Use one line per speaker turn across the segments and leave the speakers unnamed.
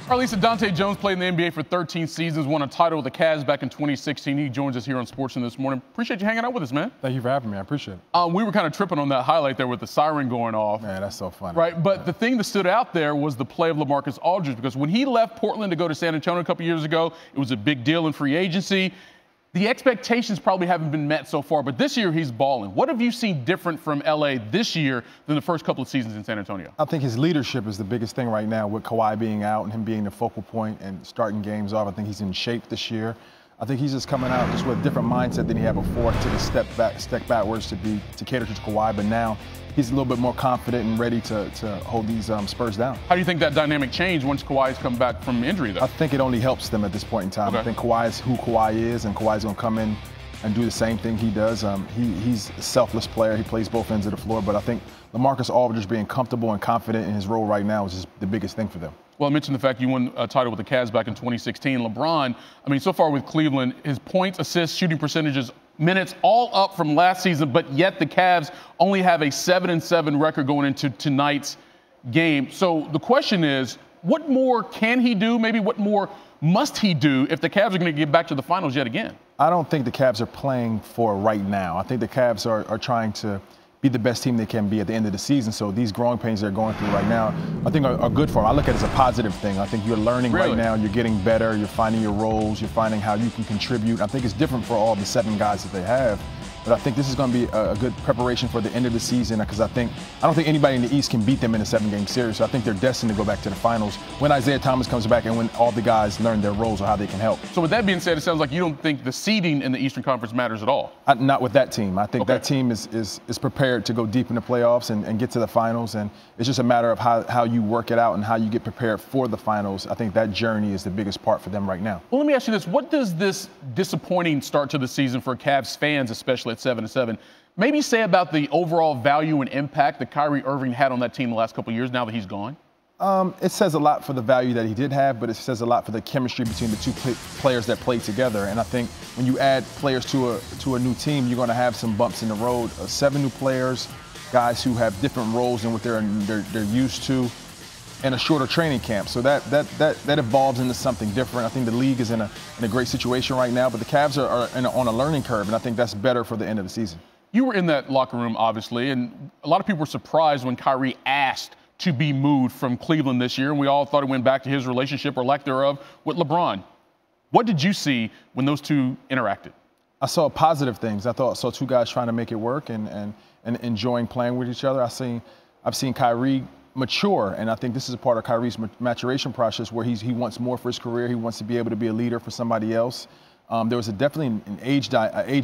Our Lisa, Dahntay Jones played in the NBA for 13 seasons, won a title with the Cavs back in 2016. He joins us here on Sportsman this morning. Appreciate you hanging out with us, man.
Thank you for having me. I appreciate it.
We were kind of tripping on that highlight there with the siren going off.
Man, that's so funny.
Right, but the thing that stood out there was the play of LaMarcus Aldridge, because when he left Portland to go to San Antonio a couple years ago, it was a big deal in free agency. The expectations probably haven't been met so far, but this year he's balling. What have you seen different from LA this year than the first couple of seasons in San Antonio?
I think his leadership is the biggest thing right now, with Kawhi being out and him being the focal point and starting games off. I think he's in shape this year. I think he's just coming out just with a different mindset than he had before. Took a step backwards to cater to Kawhi, but now he's a little bit more confident and ready to hold these Spurs down.
How do you think that dynamic changed once Kawhi's come back from injury, though?
I think it only helps them at this point in time.
Okay.
I think Kawhi is who Kawhi is, and Kawhi's going to come in and do the same thing he does. He's a selfless player. He plays both ends of the floor, but I think LaMarcus Aldridge being comfortable and confident in his role right now is just the biggest thing for them.
Well, I mentioned the fact you won a title with the Cavs back in 2016. LeBron, I mean, so far with Cleveland, his points, assists, shooting percentages, minutes, all up from last season, but yet the Cavs only have a 7-7 record going into tonight's game. So the question is, what more can he do? Maybe what more must he do if the Cavs are going to get back to the finals yet again?
I don't think the Cavs are playing for right now. I think the Cavs are trying to be the best team they can be at the end of the season. So these growing pains they're going through right now, I think are good for them. I look at it as a positive thing. I think you're learning right now. You're getting better. You're finding your roles. You're finding how you can contribute. I think it's different for all the 7 guys that they have. But I think this is going to be a good preparation for the end of the season, because I don't think anybody in the East can beat them in a 7-game series. So I think they're destined to go back to the finals when Isaiah Thomas comes back and when all the guys learn their roles or how they can help.
So with that being said, it sounds like you don't think the seeding in the Eastern Conference matters at all.
Not with that team. I think that team is prepared to go deep in the playoffs and get to the finals. And it's just a matter of how you work it out and how you get prepared for the finals. I think that journey is the biggest part for them right now.
Well, let me ask you this. What does this disappointing start to the season for Cavs fans, especially at 7-7, maybe say about the overall value and impact that Kyrie Irving had on that team the last couple of years now that he's gone?
It says a lot for the value that he did have, but it says a lot for the chemistry between the two players that played together. And I think when you add players to a new team, you're going to have some bumps in the road. 7 new players, guys who have different roles than what they're used to, and a shorter training camp. So that evolves into something different. I think the league is in a great situation right now, but the Cavs are on a learning curve, and I think that's better for the end of the season.
You were in that locker room, obviously, and a lot of people were surprised when Kyrie asked to be moved from Cleveland this year, and we all thought it went back to his relationship or lack thereof with LeBron. What did you see when those two interacted?
I saw positive things. I saw 2 guys trying to make it work and enjoying playing with each other. I've seen Kyrie mature, and I think this is a part of Kyrie's maturation process where he wants more for his career. He wants to be able to be a leader for somebody else. There was definitely an age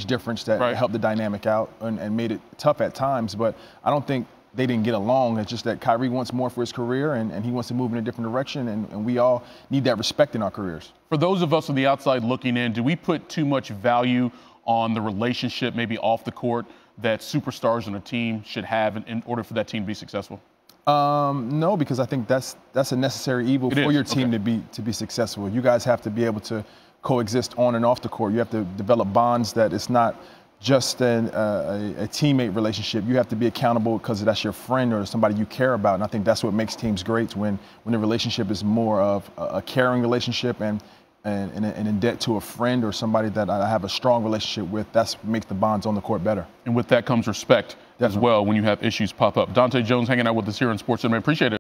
difference that helped the dynamic out and made it tough at times, but I don't think they didn't get along. It's just that Kyrie wants more for his career, and he wants to move in a different direction, and we all need that respect in our careers.
For those of us on the outside looking in, do we put too much value on the relationship, maybe off the court, that superstars on a team should have in order for that team to be successful?
No, because I think that's a necessary evil for your team to be successful. You guys have to be able to coexist on and off the court. You have to develop bonds that it's not just a teammate relationship. You have to be accountable because that's your friend or somebody you care about. And I think that's what makes teams great, when the relationship is more of a caring relationship and in debt to a friend or somebody that I have a strong relationship with. That's what makes the bonds on the court better. And
with that comes respect as well when you have issues pop up. Dahntay Jones hanging out with us here on SportsCenter. Appreciate it.